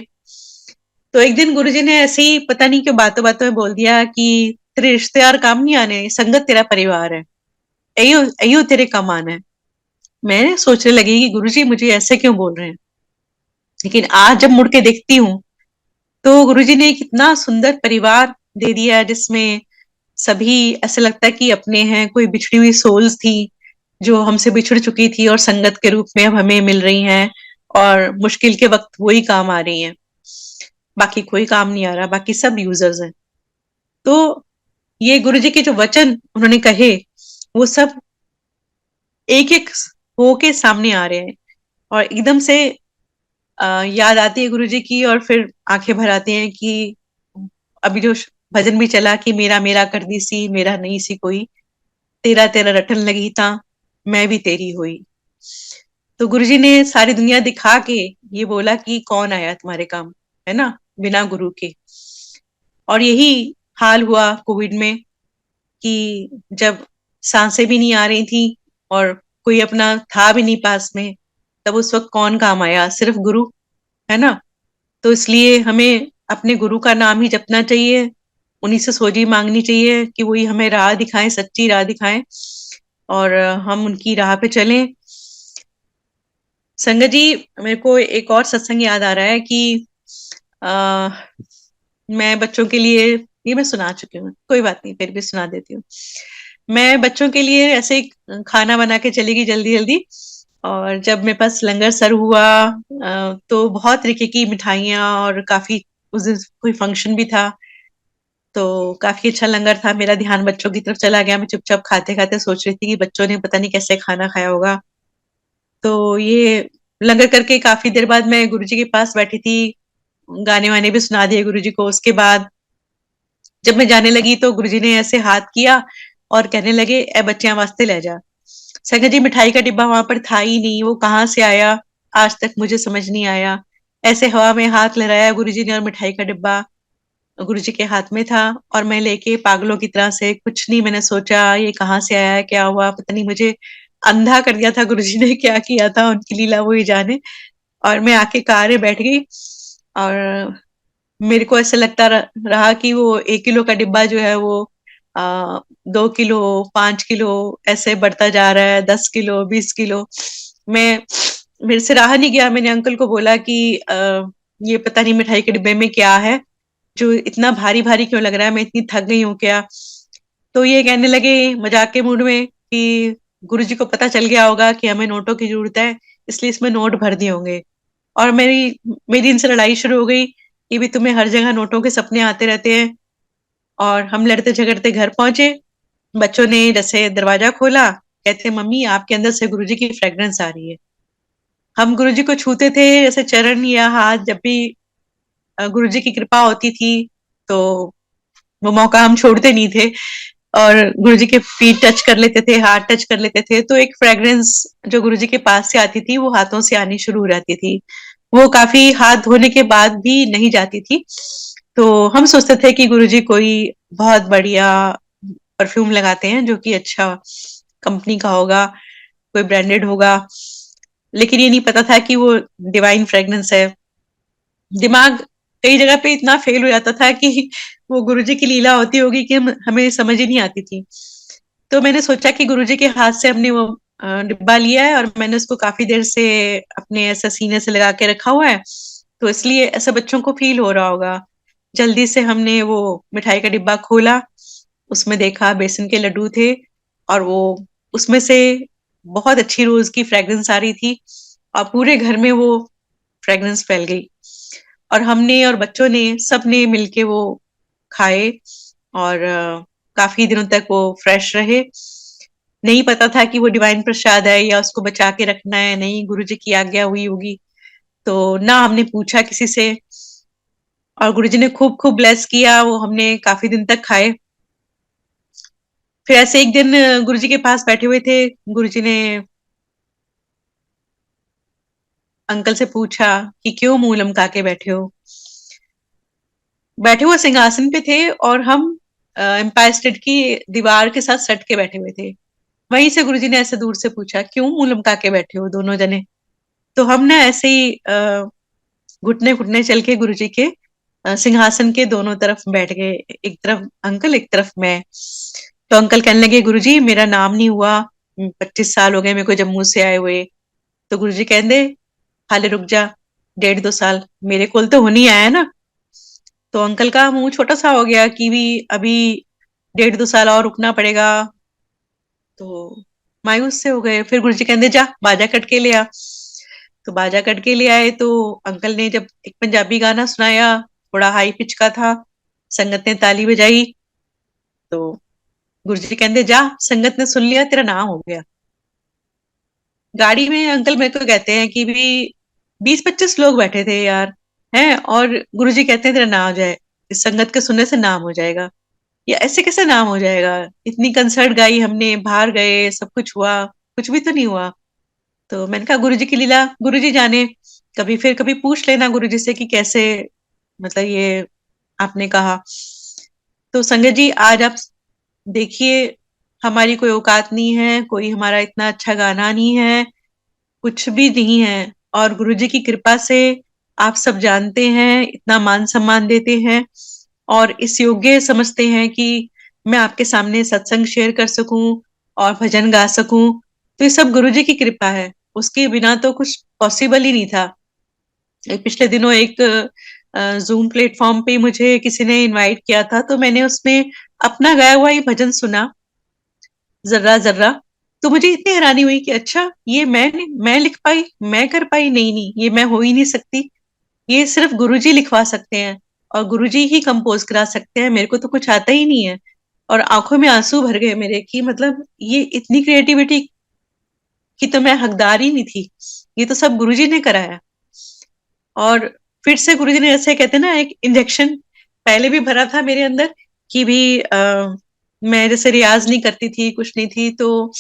तो एक दिन गुरुजी ने ऐसे ही पता नहीं क्यों बातों बातों में बोल दिया कि तेरे रिश्तेदार काम नहीं आने, संगत तेरा परिवार है, अयो अयो तेरे काम आना है। मैं सोचने लगी कि गुरुजी मुझे ऐसे क्यों बोल रहे हैं। लेकिन आज जब मुड़ के देखती हूँ तो गुरुजी ने एक इतना सुंदर परिवार दे दिया जिसमें सभी ऐसा लगता है कि अपने हैं। कोई बिछड़ी हुई सोल्स थी जो हमसे बिछड़ चुकी थी और संगत के रूप में अब हमें मिल रही हैं, और मुश्किल के वक्त वही काम आ रही हैं। बाकी कोई काम नहीं आ रहा, बाकी सब यूजर्स हैं। तो ये गुरु जी के जो वचन उन्होंने कहे वो सब एक एक होके सामने आ रहे हैं, और एकदम से याद आती है गुरु जी की, और फिर आंखें भर आती हैं कि अभी जो भजन भी चला कि मेरा मेरा करदी सी मेरा नहीं सी कोई, तेरा तेरा रटन लगी ता मैं भी तेरी हुई। तो गुरुजी ने सारी दुनिया दिखा के ये बोला कि कौन आया तुम्हारे काम, है ना, बिना गुरु के। और यही हाल हुआ कोविड में कि जब सांसें भी नहीं आ रही थी और कोई अपना था भी नहीं पास में, तब उस वक्त कौन काम आया, सिर्फ गुरु, है ना। तो इसलिए हमें अपने गुरु का नाम ही जपना चाहिए, उन्हीं से सोजी मांगनी चाहिए कि वही हमें राह दिखाएं, सच्ची राह दिखाएं, और हम उनकी राह पे चलें। संगत जी, मेरे को एक और सत्संग याद आ रहा है कि आ, मैं बच्चों के लिए, ये मैं सुना चुकी हूँ, कोई बात नहीं फिर भी सुना देती हूँ। मैं बच्चों के लिए ऐसे ही खाना बना के चली गई जल्दी जल्दी, और जब मेरे पास लंगर सर हुआ तो बहुत तरीके की मिठाइयाँ, और काफी उस दिन कोई फंक्शन भी था, तो काफी अच्छा लंगर था। मेरा ध्यान बच्चों की तरफ चला गया, मैं चुपचाप खाते खाते सोच रही थी कि बच्चों ने पता नहीं कैसे खाना खाया होगा। तो ये लंगर करके काफी देर बाद मैं गुरुजी के पास बैठी थी, गाने वाने भी सुना दिए गुरुजी को। उसके बाद जब मैं जाने लगी तो गुरुजी ने ऐसे हाथ किया और कहने लगे ए बच्चियां वास्ते ले जा। संगत जी, मिठाई का डिब्बा वहां पर था ही नहीं, वो कहाँ से आया आज तक मुझे समझ नहीं आया। ऐसे हवा में हाथ लहराया गुरुजी ने और मिठाई का डिब्बा गुरुजी के हाथ में था, और मैं लेके पागलों की तरह से कुछ नहीं मैंने सोचा ये कहाँ से आया है, क्या हुआ, पता नहीं, मुझे अंधा कर दिया था गुरुजी ने, क्या किया था, उनकी लीला वो ही जाने। और मैं आके कार में बैठ गई, और मेरे को ऐसा लगता रहा कि वो 1 किलो का डिब्बा जो है वो 2 किलो, 5 किलो ऐसे बढ़ता जा रहा है, 10 किलो, 20 किलो। मैं मेरे से रहा नहीं गया, मैंने अंकल को बोला कि ये पता नहीं मिठाई के डिब्बे में क्या है जो इतना भारी भारी क्यों लग रहा है, मैं इतनी थक गई हूँ क्या। तो ये कहने लगे मजाक के मूड में कि गुरुजी को पता चल गया होगा कि हमें नोटों की जरूरत है, इसलिए इसमें नोट भर दिए होंगे। और मेरी मेरी इनसे लड़ाई शुरू हो गई कि भी तुम्हें हर जगह नोटों के सपने आते रहते हैं। और हम लड़ते झगड़ते घर पहुंचे। बच्चों ने जैसे दरवाजा खोला, कहते मम्मी आपके अंदर से गुरुजी की फ्रेग्रेंस आ रही है। हम गुरुजी को छूते थे जैसे चरण या हाथ, जब भी गुरुजी की कृपा होती थी तो वो मौका हम छोड़ते नहीं थे, और गुरुजी के फीट टच कर लेते थे, हाथ टच कर लेते थे, तो एक फ्रेग्रेंस जो गुरुजी के पास से आती थी वो हाथों से आनी शुरू हो जाती थी। वो काफी हाथ धोने के बाद भी नहीं जाती थी। तो हम सोचते थे कि गुरुजी कोई बहुत बढ़िया परफ्यूम लगाते हैं जो कि अच्छा कंपनी का होगा, कोई ब्रांडेड होगा, लेकिन ये नहीं पता था कि वो डिवाइन फ्रेग्रेंस है। दिमाग कई जगह पे इतना फेल हो जाता था कि वो गुरुजी की लीला होती होगी कि हमें समझ ही नहीं आती थी। तो मैंने सोचा कि गुरुजी के हाथ से हमने वो डिब्बा लिया है और मैंने उसको काफी देर से अपने ऐसा सीने से लगा के रखा हुआ है, तो इसलिए ऐसा बच्चों को फील हो रहा होगा। जल्दी से हमने वो मिठाई का डिब्बा खोला, उसमें देखा बेसन के लड्डू थे, और वो उसमें से बहुत अच्छी रोज की फ्रेग्रेंस आ रही थी, और पूरे घर में वो फ्रेग्रेंस फैल गई। और हमने और बच्चों ने सबने मिलके वो खाए, और काफी दिनों तक वो फ्रेश रहे। नहीं पता था कि वो डिवाइन प्रसाद है या उसको बचा के रखना है, नहीं गुरुजी की आज्ञा हुई होगी। तो ना हमने पूछा किसी से, और गुरुजी ने खूब खूब ब्लेस किया, वो हमने काफी दिन तक खाए। फिर ऐसे एक दिन गुरुजी के पास बैठे हुए थे, गुरुजी ने अंकल से पूछा कि क्यों मुंह लमका के बैठे हो। बैठे हुए सिंहासन पे थे और हम एम्पायर स्टेट की दीवार के साथ सट के बैठे हुए थे। वहीं से गुरुजी ने ऐसे दूर से पूछा क्यों मुंह लमका के बैठे हो दोनों जने। तो हम ना ऐसे ही घुटने घुटने चल के गुरुजी के सिंहासन के दोनों तरफ बैठ गए, एक तरफ अंकल एक तरफ मैं। तो अंकल कहने लगे गुरुजी मेरा नाम नहीं हुआ, 25 साल हो गए मेरे को जम्मू से आए हुए। तो गुरुजी कहते हाले रुक जा, 1.5-2 साल मेरे कोल तो होनी आया ना। तो अंकल का मुंह छोटा सा हो गया कि भी अभी 1.5-2 साल और रुकना पड़ेगा। तो मायूस से हो गए। फिर गुरुजी कहते जा बाजा कट के ले आ। तो बाजा कट के ले आए, तो अंकल ने जब एक पंजाबी गाना सुनाया, थोड़ा हाई पिच का था, संगत ने ताली बजाई। तो गुरुजी कहते जा संगत ने सुन लिया तेरा नाम हो गया। गाड़ी में अंकल मेरे को कहते हैं कि भी 20-25 लोग बैठे थे यार, हैं, और गुरुजी कहते हैं तेरा नाम हो जाए, इस संगत के सुनने से नाम हो जाएगा। या ऐसे कैसे नाम हो जाएगा, इतनी कंसर्ट गाई हमने, बाहर गए, सब कुछ हुआ, कुछ भी तो नहीं हुआ। तो मैंने कहा गुरुजी की लीला गुरुजी जाने, कभी फिर कभी पूछ लेना गुरुजी से कि कैसे, मतलब ये आपने कहा। तो संगत जी आज आप देखिए, हमारी कोई औकात नहीं है, कोई हमारा इतना अच्छा गाना नहीं है, कुछ भी नहीं है, और गुरुजी की कृपा से आप सब जानते हैं, इतना मान सम्मान देते हैं और इस योग्य समझते हैं कि मैं आपके सामने सत्संग शेयर कर सकूं और भजन गा सकूं। तो ये सब गुरुजी की कृपा है, उसके बिना तो कुछ पॉसिबल ही नहीं था। पिछले दिनों एक जूम प्लेटफॉर्म पे मुझे किसी ने इनवाइट किया था, तो मैंने उसमें अपना गाया हुआ ये भजन सुना, जर्रा जर्रा। तो मुझे इतनी हैरानी हुई कि अच्छा ये मैं लिख पाई, मैं कर पाई, नहीं नहीं ये मैं हो ही नहीं सकती, ये सिर्फ गुरुजी लिखवा सकते हैं और गुरुजी ही कंपोज करा सकते हैं, मेरे को तो कुछ आता ही नहीं है। और आंखों में आंसू भर गए मेरे कि मतलब ये इतनी क्रिएटिविटी की तो मैं हकदार ही नहीं थी, ये तो सब गुरुजी ने कराया। और फिर से गुरुजी ने ऐसे कहते हैं ना एक इंजेक्शन पहले भी भरा था मेरे अंदर कि भी मैं जैसे रियाज नहीं करती थी, कुछ नहीं थी, तो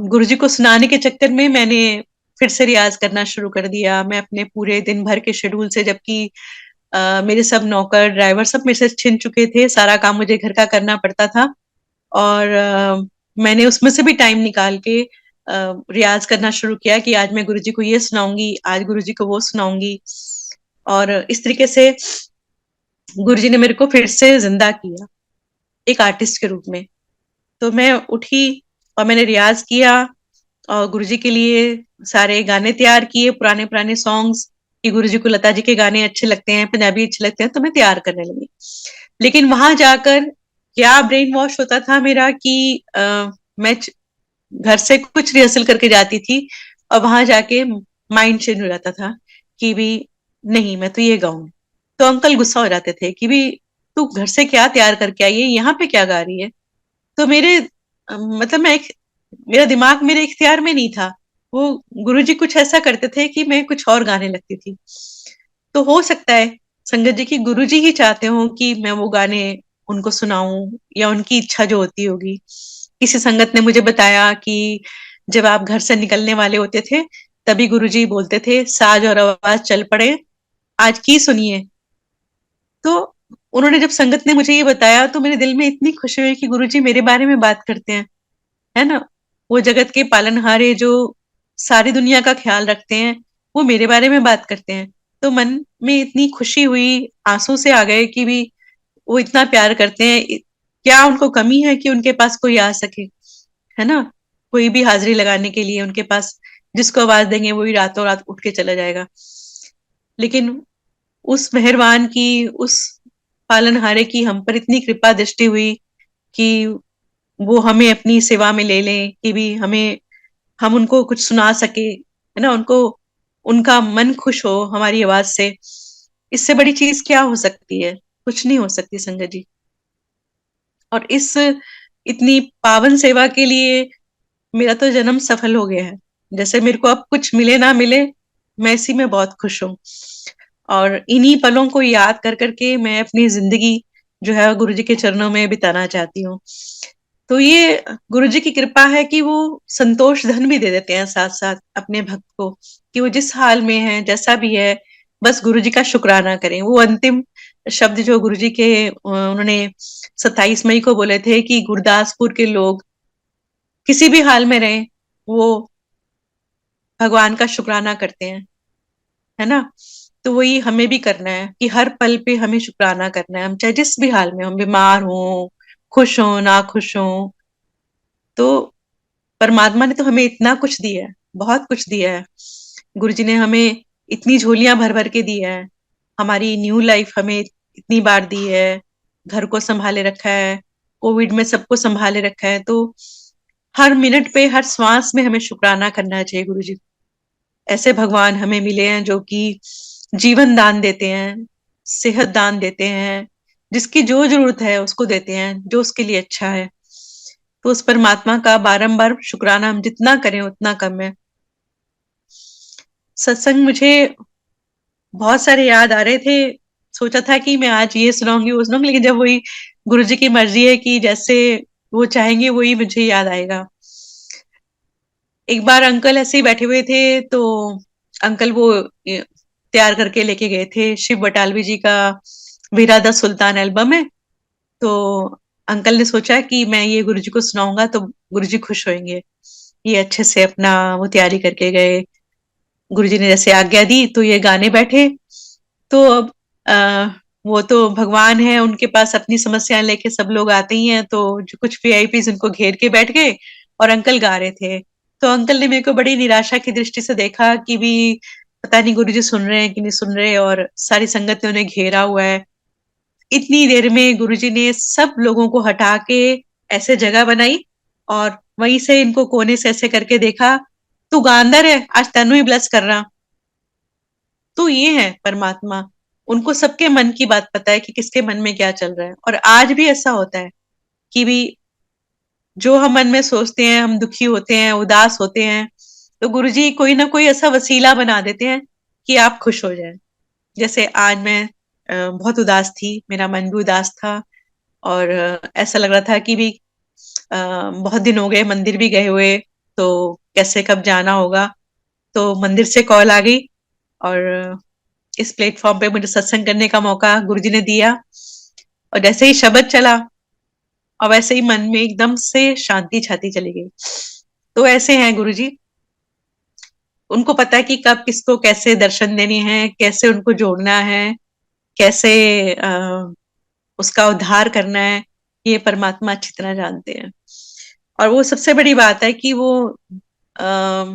गुरुजी को सुनाने के चक्कर में मैंने फिर से रियाज करना शुरू कर दिया। मैं अपने पूरे दिन भर के शेड्यूल से, जबकि मेरे सब नौकर ड्राइवर सब मेरे से छिन चुके थे, सारा काम मुझे घर का करना पड़ता था, और मैंने उसमें से भी टाइम निकाल के रियाज करना शुरू किया कि आज मैं गुरुजी को ये सुनाऊंगी, आज गुरुजी को वो सुनाऊंगी। और इस तरीके से गुरुजी ने मेरे को फिर से जिंदा किया एक आर्टिस्ट के रूप में। तो मैं उठी और मैंने रियाज किया और गुरुजी के लिए सारे गाने तैयार किए, पुराने पुराने सॉन्ग्स, कि गुरुजी को लता जी के गाने अच्छे लगते हैं, पंजाबी अच्छे लगते हैं, तो मैं तैयार करने लगी। लेकिन वहां जाकर क्या ब्रेन वॉश होता था मेरा कि मैं घर से कुछ रिहर्सल करके जाती थी और वहां जाके माइंड चेंज हो जाता था कि भी नहीं मैं तो ये गाऊं। तो अंकल गुस्सा हो जाते थे कि भी तू घर से क्या तैयार करके आई है, यहाँ पे क्या गा रही है। तो मेरे मतलब मेरा दिमाग मेरे इख्तियार में नहीं था, वो गुरुजी कुछ ऐसा करते थे कि मैं कुछ और गाने लगती थी। तो हो सकता है संगत जी की गुरुजी ही चाहते हो कि मैं वो गाने उनको सुनाऊं, या उनकी इच्छा जो होती होगी। किसी संगत ने मुझे बताया कि जब आप घर से निकलने वाले होते थे, तभी गुरुजी बोलते थे साज और आवाज चल पड़े, आज की सुनिए। तो उन्होंने जब संगत ने मुझे ये बताया तो मेरे दिल में इतनी खुशी हुई कि गुरुजी मेरे बारे में बात करते हैं, है ना। वो जगत के पालनहारे जो सारी दुनिया का ख्याल रखते हैं, वो मेरे बारे में बात करते हैं। तो मन में इतनी खुशी हुई, आंसू से आ गए कि भी वो इतना प्यार करते हैं। क्या उनको कमी है कि उनके पास कोई आ सके, है ना। कोई भी हाजिरी लगाने के लिए उनके पास, जिसको आवाज देंगे वही रातों रात उठ के चला जाएगा। लेकिन उस मेहरबान की, उस पालनहारे की हम पर इतनी कृपा दृष्टि हुई कि वो हमें अपनी सेवा में ले लें, कि भी हमें, हम उनको कुछ सुना सके, है ना। उनको, उनका मन खुश हो हमारी आवाज से। इससे बड़ी चीज क्या हो सकती है? कुछ नहीं हो सकती संगत जी। और इस इतनी पावन सेवा के लिए मेरा तो जन्म सफल हो गया है। जैसे मेरे को अब कुछ मिले ना मिले, मैं इसी में बहुत खुश हूँ। और इन्हीं पलों को याद कर करके मैं अपनी जिंदगी जो है गुरु जी के चरणों में बिताना चाहती हूँ। तो ये गुरु जी की कृपा है कि वो संतोष धन भी दे देते हैं साथ साथ अपने भक्त को, कि वो जिस हाल में है, जैसा भी है, बस गुरु जी का शुक्राना करें। वो अंतिम शब्द जो गुरु जी के उन्होंने 27 मई को बोले थे कि गुरदासपुर के लोग किसी भी हाल में रहें, वो भगवान का शुक्राना करते हैं, है ना। तो वही हमें भी करना है कि हर पल पे हमें शुक्राना करना है। हम चाहे जिस भी हाल में, हम बीमार हों, खुश हों, ना खुश हों, तो परमात्मा ने तो हमें इतना कुछ दिया है, बहुत कुछ दिया है। गुरु जी ने हमें इतनी झोलियां भर भर के दी है। हमारी न्यू लाइफ हमें इतनी बार दी है, घर को संभाले रखा है, कोविड में सबको संभाले रखा है। तो हर मिनट पे, हर श्वास में हमें शुक्राना करना चाहिए गुरु जी। ऐसे भगवान हमें मिले हैं जो कि जीवन दान देते हैं, सेहत दान देते हैं, जिसकी जो जरूरत है उसको देते हैं, जो उसके लिए अच्छा है। तो उस परमात्मा का बारंबार शुक्राना हम जितना करें उतना कम है। सत्संग मुझे बहुत सारे याद आ रहे थे। सोचा था कि मैं आज ये सुनाऊंगी, वो सुनाऊंगी, लेकिन जब वही गुरु जी की मर्जी है कि जैसे वो चाहेंगे वही मुझे याद आएगा। एक बार अंकल ऐसे ही बैठे हुए थे, तो अंकल वो तैयार करके लेके गए थे, शिव बटालवी जी का वीरा द सुल्तान एल्बम है। तो अंकल ने सोचा कि मैं ये गुरुजी को सुनाऊंगा तो गुरुजी खुश होंगे। ये अच्छे से अपना वो तैयारी करके गए। गुरुजी ने जैसे आज्ञा दी तो ये गाने बैठे। तो अब वो तो भगवान है, उनके पास अपनी समस्याएं लेके सब लोग आते ही हैं। तो जो कुछ वीआईपीज उनको घेर के बैठ गए और अंकल गा रहे थे। तो अंकल ने मेरे को बड़ी निराशा की दृष्टि से देखा कि भी पता नहीं गुरुजी सुन रहे हैं कि नहीं सुन रहे, और सारी संगत ने उन्हें घेरा हुआ है। इतनी देर में गुरुजी ने सब लोगों को हटा के ऐसे जगह बनाई, और वहीं से इनको कोने से ऐसे करके देखा, तू गांधर है, आज तेनू ही ब्लेस कर रहा। तो ये है परमात्मा, उनको सबके मन की बात पता है कि किसके मन में क्या चल रहा है। और आज भी ऐसा होता है कि भी जो हम मन में सोचते हैं, हम दुखी होते हैं, उदास होते हैं, तो गुरुजी कोई ना कोई ऐसा वसीला बना देते हैं कि आप खुश हो जाए। जैसे आज मैं बहुत उदास थी, मेरा मन भी उदास था, और ऐसा लग रहा था कि भी बहुत दिन हो गए मंदिर भी गए हुए, तो कैसे कब जाना होगा। तो मंदिर से कॉल आ गई, और इस प्लेटफॉर्म पे मुझे सत्संग करने का मौका गुरुजी ने दिया। और जैसे ही शब्द चला, और वैसे ही मन में एकदम से शांति छाती चली गई। तो ऐसे हैं गुरुजी, उनको पता है कि कब किसको कैसे दर्शन देने हैं, कैसे उनको जोड़ना है, कैसे उसका उद्धार करना है। ये परमात्मा अच्छी तरह जानते हैं। और वो सबसे बड़ी बात है कि वो आ,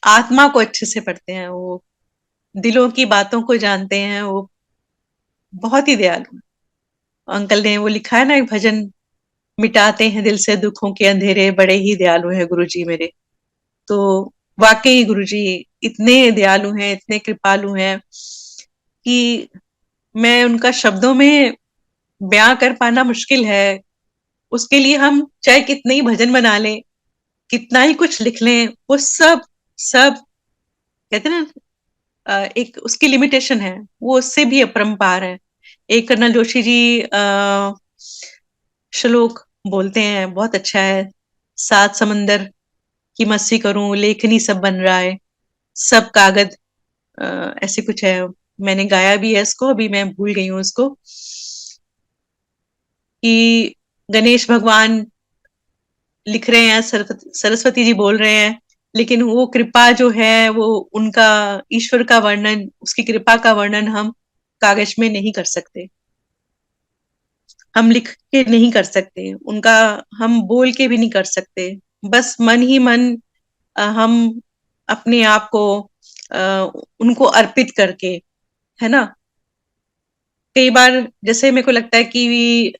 आत्मा को अच्छे से पढ़ते हैं, वो दिलों की बातों को जानते हैं, वो बहुत ही दयालु हैं। अंकल ने वो लिखा है ना एक भजन, मिटाते हैं दिल से दुखों के अंधेरे, बड़े ही दयालु हैं गुरुजी मेरे। तो वाकई गुरुजी इतने दयालु हैं, इतने कृपालु हैं कि मैं उनका शब्दों में बयां कर पाना मुश्किल है। उसके लिए हम चाहे कितने ही भजन बना लें, कितना ही कुछ लिख लें, वो सब सब कहते हैं ना, एक उसकी लिमिटेशन है, वो उससे भी अपरंपार है। एक कर्नल जोशी जी श्लोक बोलते हैं, बहुत अच्छा है। सात समंदर की मस्ती करूं, लेखनी सब बन रहा है, सब कागज, ऐसे कुछ है। मैंने गाया भी है इसको, अभी मैं भूल गई हूँ उसको। कि गणेश भगवान लिख रहे हैं, सरस्वती जी बोल रहे हैं, लेकिन वो कृपा जो है, वो उनका, ईश्वर का वर्णन, उसकी कृपा का वर्णन हम कागज में नहीं कर सकते, हम लिख के नहीं कर सकते उनका, हम बोल के भी नहीं कर सकते। बस मन ही मन हम अपने आप को उनको अर्पित करके, है ना। कई बार जैसे मेरे को लगता है कि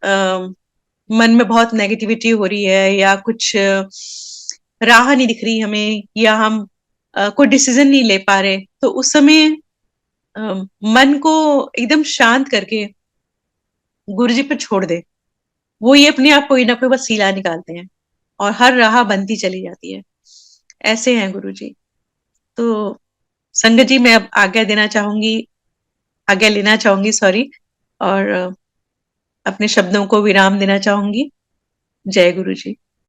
मन में बहुत नेगेटिविटी हो रही है, या कुछ राह नहीं दिख रही हमें, या हम कोई डिसीजन नहीं ले पा रहे, तो उस समय अ, मन को एकदम शांत करके गुरु जी पर छोड़ दे। वो ये अपने आप कोई ना कोई वसीला निकालते हैं, और हर राह बनती चली जाती है। ऐसे हैं गुरु जी। तो संगत जी, मैं अब आज्ञा देना चाहूंगी, आज्ञा लेना चाहूंगी, सॉरी, और अपने शब्दों को विराम देना चाहूंगी। जय गुरु जी।